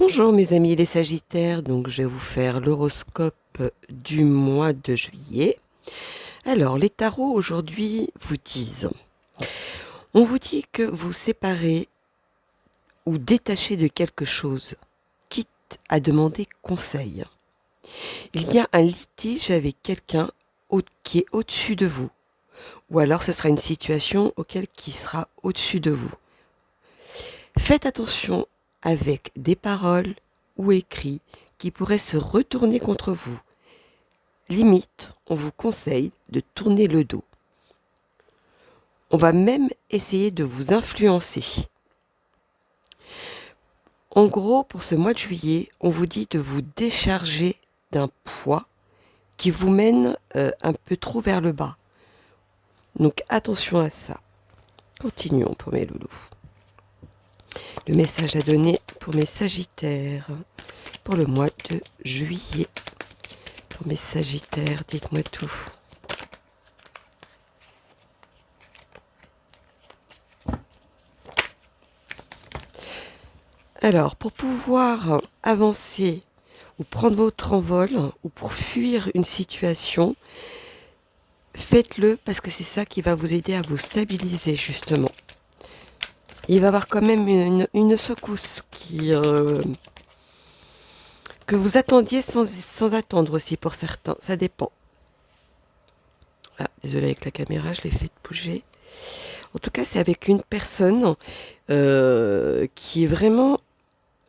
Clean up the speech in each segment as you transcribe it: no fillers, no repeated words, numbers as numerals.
Bonjour mes amis les Sagittaires, donc je vais vous faire l'horoscope du mois de juillet. Alors les tarots aujourd'hui vous disent, on vous dit que vous séparez ou détachez de quelque chose, quitte à demander conseil. Il y a un litige avec quelqu'un qui est au-dessus de vous, ou alors ce sera une situation auquel qui sera au-dessus de vous. Faites attention avec des paroles ou écrits qui pourraient se retourner contre vous. Limite, on vous conseille de tourner le dos. On va même essayer de vous influencer. En gros, pour ce mois de juillet, on vous dit de vous décharger d'un poids qui vous mène un peu trop vers le bas. Donc attention à ça. Continuons pour mes loulous. Le message à donner pour mes Sagittaires pour le mois de juillet. Pour mes Sagittaires, dites-moi tout. Alors, pour pouvoir avancer ou prendre votre envol ou pour fuir une situation, faites-le parce que c'est ça qui va vous aider à vous stabiliser justement. Il va y avoir quand même une secousse que vous attendiez sans attendre aussi pour certains, ça dépend. Ah, désolé avec la caméra, je l'ai fait bouger. En tout cas, c'est avec une personne qui est vraiment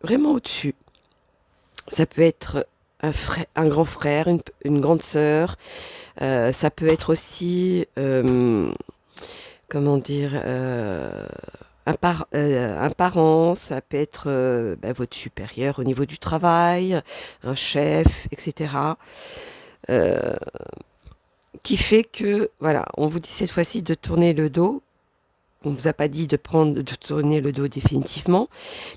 au-dessus. Ça peut être un grand frère, une grande sœur. Ça peut être aussi, comment dire, un parent. Ça peut être votre supérieur au niveau du travail, un chef, etc. Qui fait que, voilà, on vous dit cette fois-ci de tourner le dos. On ne vous a pas dit de tourner le dos définitivement,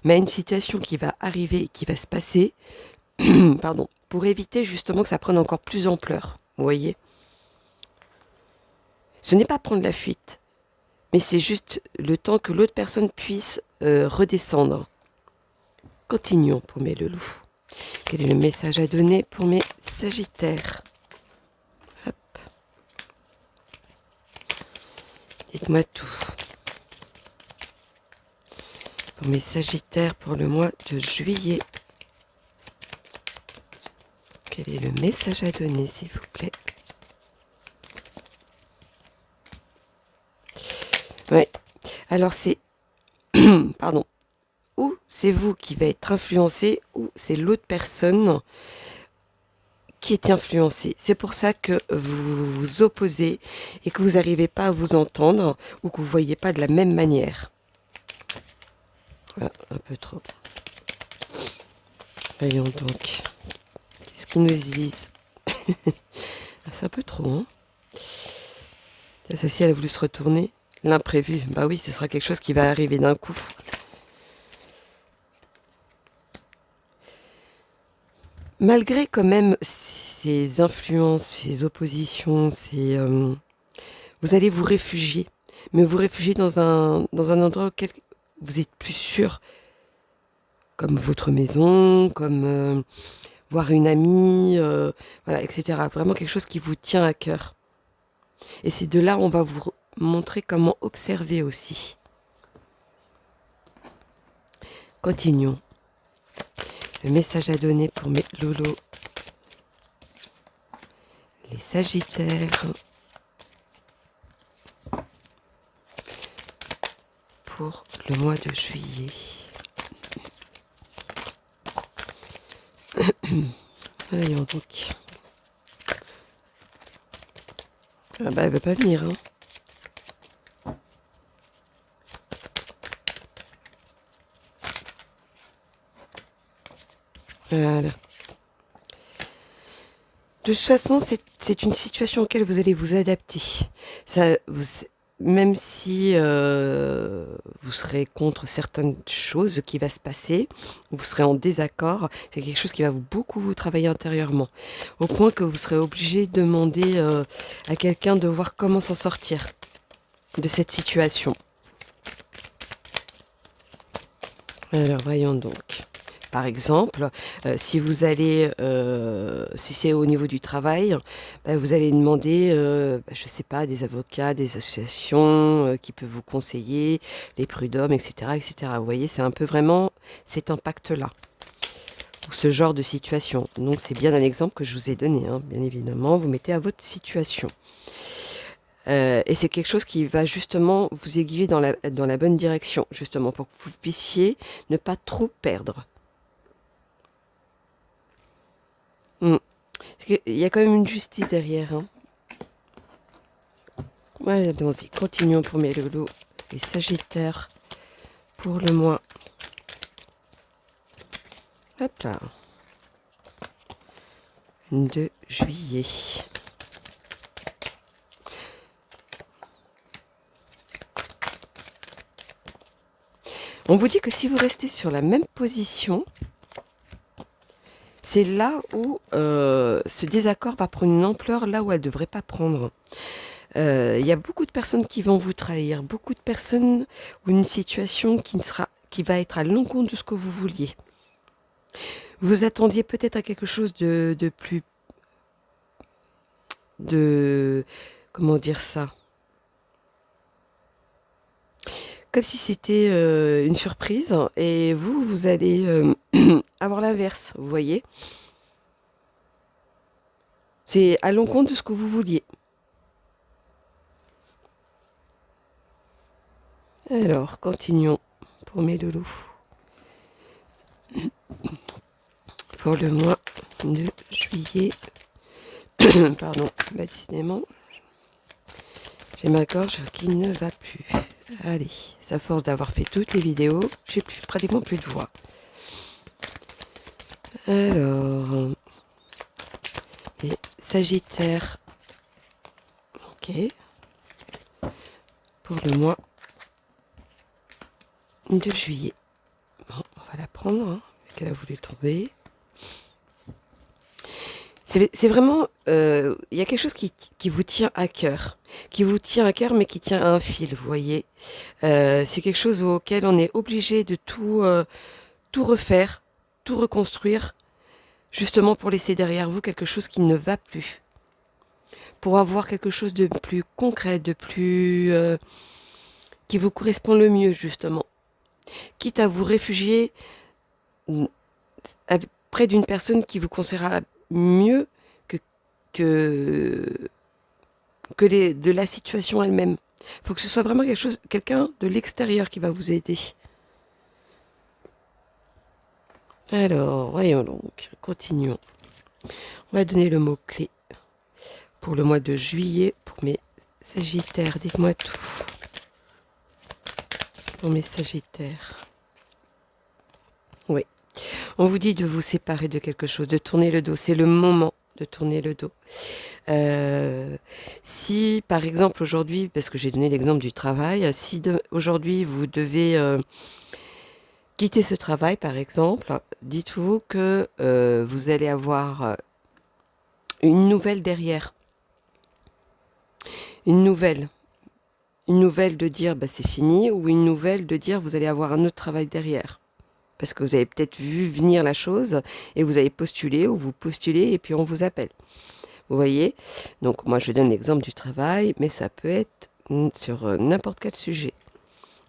mais à une situation qui va arriver, qui va se passer, pardon, pour éviter justement que ça prenne encore plus ampleur. Vous voyez ? Ce n'est pas prendre la fuite, mais c'est juste le temps que l'autre personne puisse redescendre. Continuons pour mes loulous. Quel est le message à donner pour mes Sagittaires ? Hop. Dites-moi tout. Pour mes Sagittaires pour le mois de juillet. Quel est le message à donner, s'il vous plaît? Ouais. Alors c'est... Pardon. Ou c'est vous qui va être influencé, ou c'est l'autre personne qui est influencée. C'est pour ça que vous vous opposez et que vous n'arrivez pas à vous entendre ou que vous ne voyez pas de la même manière. Ah, un peu trop. Voyons donc. Qu'est-ce qu'ils nous disent? C'est un peu trop, hein? Celle-ci, elle a voulu se retourner. L'imprévu. Bah oui, ce sera quelque chose qui va arriver d'un coup. Malgré quand même ces influences, ces oppositions, vous allez vous réfugier. Mais vous réfugier dans un endroit auquel vous êtes plus sûr. Comme votre maison, comme voir une amie, voilà, etc. Vraiment quelque chose qui vous tient à cœur. Et c'est de là on va vous montrer comment observer aussi. Continuons. Le message à donner pour mes lolos. Les Sagittaires. Pour le mois de juillet. Voyons donc. Ah bah elle veut pas venir, hein. Voilà. De toute façon, c'est une situation auquel vous allez vous adapter. Même si vous serez contre certaines choses qui va se passer, vous serez en désaccord, c'est quelque chose qui va beaucoup vous travailler intérieurement. Au point que vous serez obligé de demander à quelqu'un de voir comment s'en sortir de cette situation. Alors, voyons donc. Par exemple, si vous allez, si c'est au niveau du travail, bah, vous allez demander, je ne sais pas, des avocats, des associations qui peuvent vous conseiller, les prud'hommes, etc., etc. Vous voyez, c'est un peu vraiment cet impact-là, ou ce genre de situation. Donc c'est bien un exemple que je vous ai donné, hein. Bien évidemment, vous mettez à votre situation. Et c'est quelque chose qui va justement vous aiguiller dans la bonne direction, justement, pour que vous puissiez ne pas trop perdre. Il y a quand même une justice derrière, hein. Ouais, allons-y, continuons pour mes loulous. Les Sagittaires pour le mois. Hop là. 2 juillet. On vous dit que si vous restez sur la même position, c'est là où ce désaccord va prendre une ampleur là où elle ne devrait pas prendre. Il y a beaucoup de personnes qui vont vous trahir, beaucoup de personnes ou une situation qui va être à l'encontre de ce que vous vouliez. Vous attendiez peut-être à quelque chose de plus... Comment dire ça? Comme si c'était une surprise, et vous allez avoir l'inverse, vous voyez. C'est à l'encontre de ce que vous vouliez. Alors, continuons pour mes loulous. Pour le mois de juillet. Pardon, bah, décidément, j'ai ma gorge qui ne va plus. Allez, à force d'avoir fait toutes les vidéos, j'ai pratiquement plus de voix. Alors, les Sagittaires. Ok. Pour le mois de juillet. Bon, on va la prendre, hein, vu qu'elle a voulu tomber. C'est vraiment, il y a quelque chose qui vous tient à cœur, mais qui tient à un fil, vous voyez. C'est quelque chose auquel on est obligé de tout refaire, tout reconstruire, justement pour laisser derrière vous quelque chose qui ne va plus, pour avoir quelque chose de plus concret, de plus qui vous correspond le mieux, justement. Quitte à vous réfugier près d'une personne qui vous conseillera mieux que de la situation elle-même. Il faut que ce soit vraiment quelqu'un de l'extérieur qui va vous aider. Alors, voyons donc, continuons. On va donner le mot-clé pour le mois de juillet, pour mes Sagittaires. Dites-moi tout. Pour mes Sagittaires. Oui. On vous dit de vous séparer de quelque chose, de tourner le dos. C'est le moment de tourner le dos. Si, par exemple, aujourd'hui, parce que j'ai donné l'exemple du travail, si aujourd'hui vous devez quitter ce travail, par exemple, dites-vous que vous allez avoir une nouvelle derrière. Une nouvelle de dire bah, c'est fini, ou une nouvelle de dire vous allez avoir un autre travail derrière. Parce que vous avez peut-être vu venir la chose et vous avez postulé, ou vous postulez et puis on vous appelle. Vous voyez? Donc moi je donne l'exemple du travail, mais ça peut être sur n'importe quel sujet.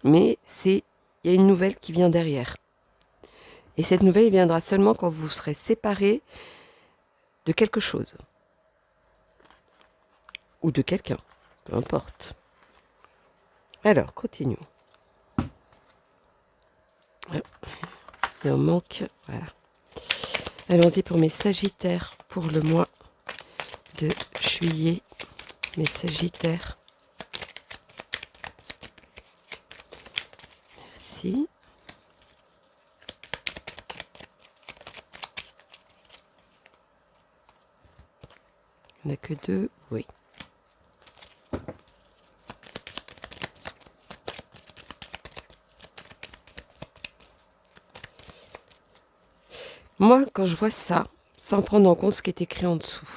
Mais il y a une nouvelle qui vient derrière. Et cette nouvelle viendra seulement quand vous serez séparés de quelque chose. Ou de quelqu'un, peu importe. Alors, continuons. Il en manque, voilà. Allons-y pour mes Sagittaires, pour le mois de juillet. Mes Sagittaires. Merci. Il n'y en a que 2, oui. Moi, quand je vois ça, sans prendre en compte ce qui est écrit en dessous,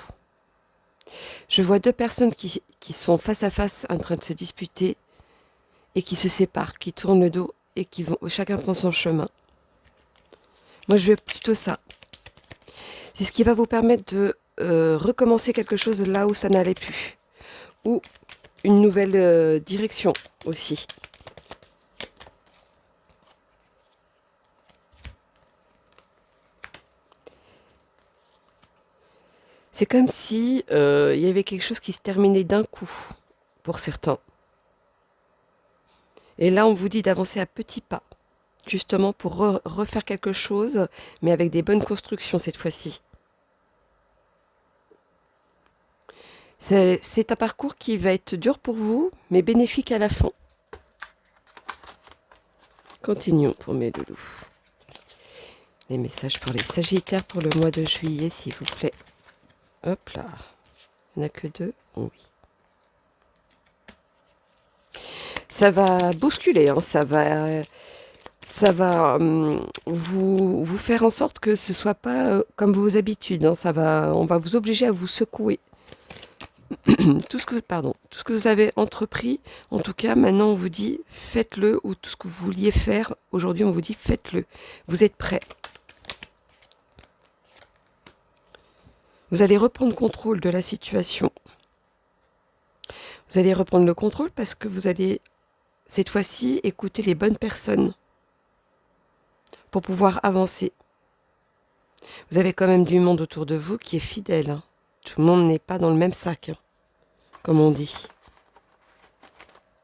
je vois 2 personnes qui sont face à face en train de se disputer et qui se séparent, qui tournent le dos et qui vont, chacun prend son chemin. Moi, je veux plutôt ça. C'est ce qui va vous permettre de recommencer quelque chose là où ça n'allait plus. Ou une nouvelle direction aussi. C'est comme si il y avait quelque chose qui se terminait d'un coup, pour certains. Et là, on vous dit d'avancer à petits pas, justement pour refaire quelque chose, mais avec des bonnes constructions cette fois-ci. C'est un parcours qui va être dur pour vous, mais bénéfique à la fin. Continuons pour mes loulous. Les messages pour les Sagittaires pour le mois de juillet, s'il vous plaît. Hop là. Il n'y en a que 2? Oui. Ça va bousculer, hein, ça va vous faire en sorte que ce soit pas comme vos habitudes. Hein, on va vous obliger à vous secouer. tout ce que vous avez entrepris, en tout cas, maintenant on vous dit faites-le, ou tout ce que vous vouliez faire, aujourd'hui on vous dit faites-le. Vous êtes prêts. Vous allez reprendre contrôle de la situation. Vous allez reprendre le contrôle parce que vous allez, cette fois-ci, écouter les bonnes personnes pour pouvoir avancer. Vous avez quand même du monde autour de vous qui est fidèle. Hein. Tout le monde n'est pas dans le même sac, hein, comme on dit.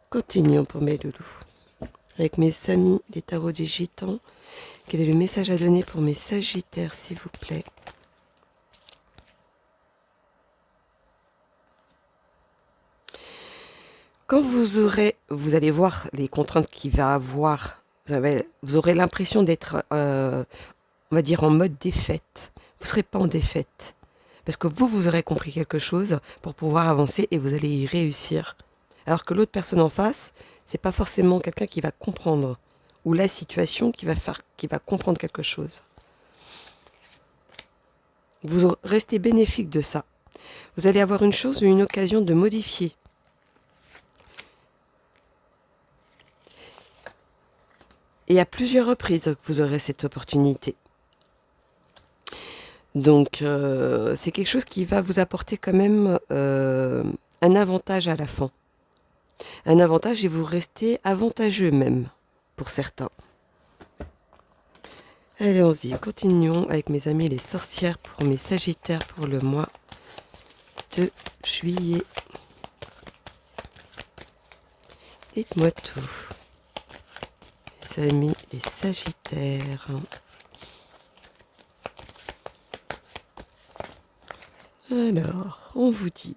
Continuons pour mes loulous. Avec mes amis, les tarots des gitans, quel est le message à donner pour mes sagittaires, s'il vous plaît? Quand vous allez voir les contraintes qu'il va avoir, vous aurez l'impression d'être, on va dire, en mode défaite. Vous ne serez pas en défaite. Parce que vous aurez compris quelque chose pour pouvoir avancer et vous allez y réussir. Alors que l'autre personne en face, c'est pas forcément quelqu'un qui va comprendre. Ou la situation qui va comprendre quelque chose. Vous restez bénéfique de ça. Vous allez avoir une chose ou une occasion de modifier. Et à plusieurs reprises que vous aurez cette opportunité. Donc, c'est quelque chose qui va vous apporter quand même un avantage à la fin. Un avantage et vous restez avantageux même, pour certains. Allons-y, continuons avec mes amis les sorcières pour mes sagittaires pour le mois de juillet. Dites-moi tout. Mes amis les sagittaires. Alors, on vous dit.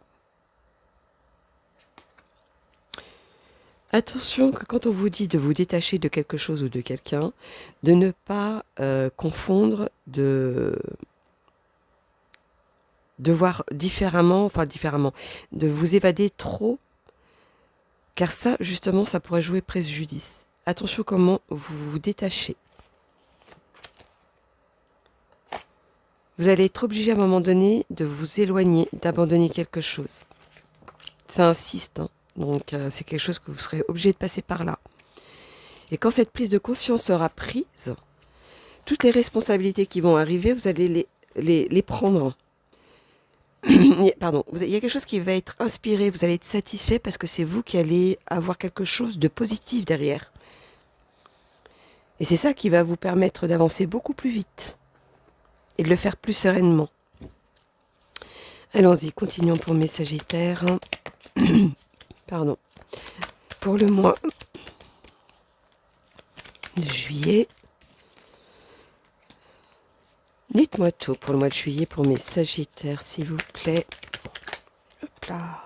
Attention que quand on vous dit de vous détacher de quelque chose ou de quelqu'un, de ne pas confondre, de voir différemment, de vous évader trop, car ça, justement, ça pourrait jouer préjudice. Attention comment vous vous détachez. Vous allez être obligé à un moment donné de vous éloigner, d'abandonner quelque chose. Ça insiste, hein. Donc c'est quelque chose que vous serez obligé de passer par là. Et quand cette prise de conscience sera prise, toutes les responsabilités qui vont arriver, vous allez les prendre. Pardon, il y a quelque chose qui va être inspiré, vous allez être satisfait parce que c'est vous qui allez avoir quelque chose de positif derrière. Et c'est ça qui va vous permettre d'avancer beaucoup plus vite et de le faire plus sereinement. Allons-y, continuons pour mes sagittaires. Pardon. Pour le mois de juillet. Dites-moi tout pour le mois de juillet pour mes sagittaires, s'il vous plaît. Hop là.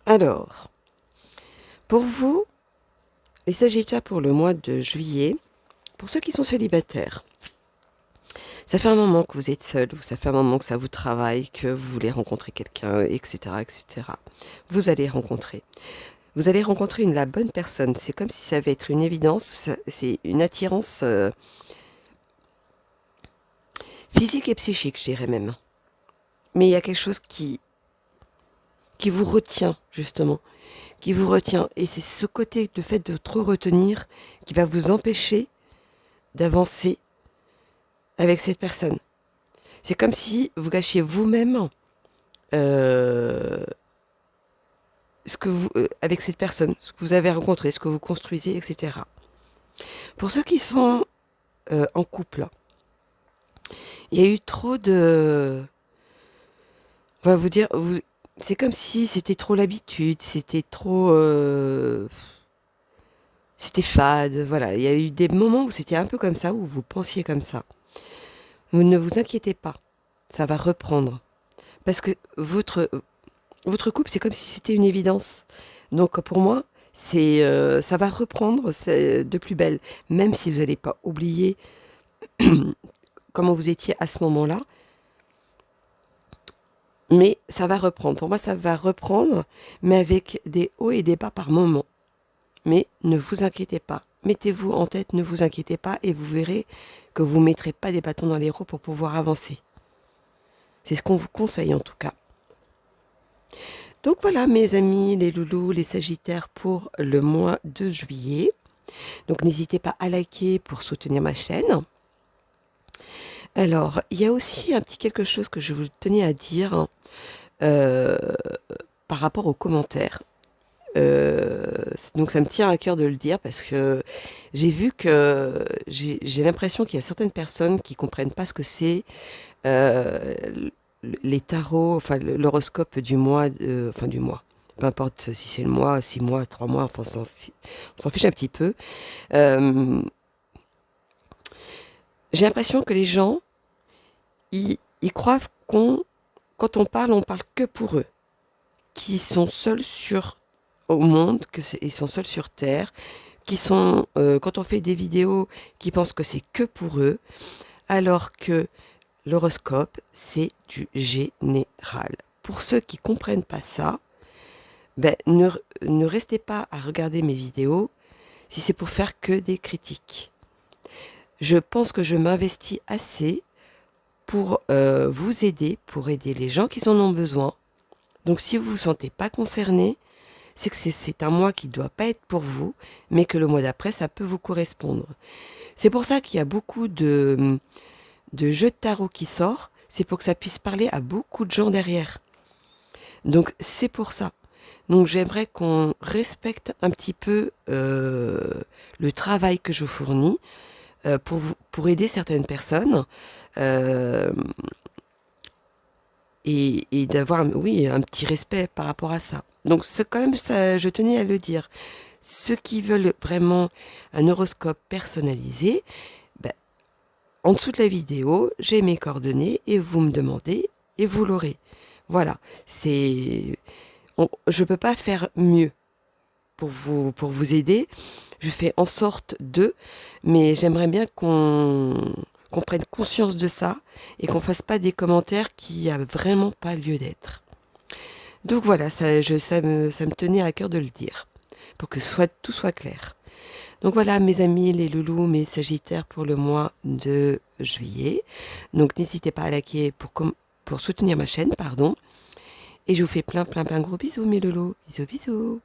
Alors, pour vous, les sagittaires pour le mois de juillet, pour ceux qui sont célibataires, ça fait un moment que vous êtes seul, ça fait un moment que ça vous travaille, que vous voulez rencontrer quelqu'un, etc., etc. Vous allez rencontrer la bonne personne. C'est comme si ça avait être une évidence, c'est une attirance physique et psychique, je dirais même. mais il y a quelque chose qui vous retient, justement, qui vous retient. Et c'est ce côté, le fait de trop retenir, qui va vous empêcher d'avancer avec cette personne. C'est comme si vous gâchiez vous-même euh, avec cette personne, ce que vous avez rencontré, ce que vous construisez, etc. Pour ceux qui sont en couple, il y a eu trop de... On va vous dire, c'est comme si c'était trop l'habitude, c'était trop... c'était fade, voilà. Il y a eu des moments où c'était un peu comme ça, où vous pensiez comme ça. Vous ne vous inquiétez pas, ça va reprendre. Parce que votre couple, c'est comme si c'était une évidence. Donc pour moi, ça va reprendre de plus belle. Même si vous n'allez pas oublier comment vous étiez à ce moment-là, mais ça va reprendre. Pour moi, ça va reprendre, mais avec des hauts et des bas par moment. Mais ne vous inquiétez pas. Mettez-vous en tête, ne vous inquiétez pas, et vous verrez que vous ne mettrez pas des bâtons dans les roues pour pouvoir avancer. C'est ce qu'on vous conseille en tout cas. Donc voilà mes amis, les loulous, les sagittaires pour le mois de juillet. Donc n'hésitez pas à liker pour soutenir ma chaîne. Alors, il y a aussi un petit quelque chose que je vous tenais à dire euh, par rapport aux commentaires. Donc ça me tient à cœur de le dire parce que j'ai vu que j'ai l'impression qu'il y a certaines personnes qui comprennent pas ce que c'est euh, les tarots, enfin l'horoscope du mois, enfin du mois. Peu importe si c'est le mois, 6 mois, 3 mois, enfin on s'en fiche un petit peu. Euh, j'ai l'impression que les gens, ils croient quand on parle que pour eux, qui sont seuls au monde, ils sont seuls sur Terre, quand on fait des vidéos, qui pensent que c'est que pour eux, alors que l'horoscope, c'est du général. Pour ceux qui comprennent pas ça, ben, ne restez pas à regarder mes vidéos si c'est pour faire que des critiques. Je pense que je m'investis assez pour vous aider, pour aider les gens qui en ont besoin. Donc si vous ne vous sentez pas concerné, c'est que c'est un mois qui ne doit pas être pour vous, mais que le mois d'après, ça peut vous correspondre. C'est pour ça qu'il y a beaucoup de jeux de tarot qui sortent, c'est pour que ça puisse parler à beaucoup de gens derrière. Donc c'est pour ça. Donc j'aimerais qu'on respecte un petit peu le travail que je fournis pour aider certaines personnes euh, et d'avoir, oui, un petit respect par rapport à ça. Donc c'est quand même ça, je tenais à le dire. Ceux qui veulent vraiment un horoscope personnalisé, ben, en dessous de la vidéo, j'ai mes coordonnées et vous me demandez et vous l'aurez. Voilà, je ne peux pas faire mieux pour vous aider. Je fais en sorte mais j'aimerais bien qu'on prenne conscience de ça et qu'on fasse pas des commentaires qui a vraiment pas lieu d'être. Donc voilà, ça me tenait à cœur de le dire, pour que tout soit clair. Donc voilà mes amis, les loulous, mes sagittaires pour le mois de juillet. Donc n'hésitez pas à liker pour soutenir ma chaîne, pardon. Et je vous fais plein gros bisous mes loulous. Bisous bisous.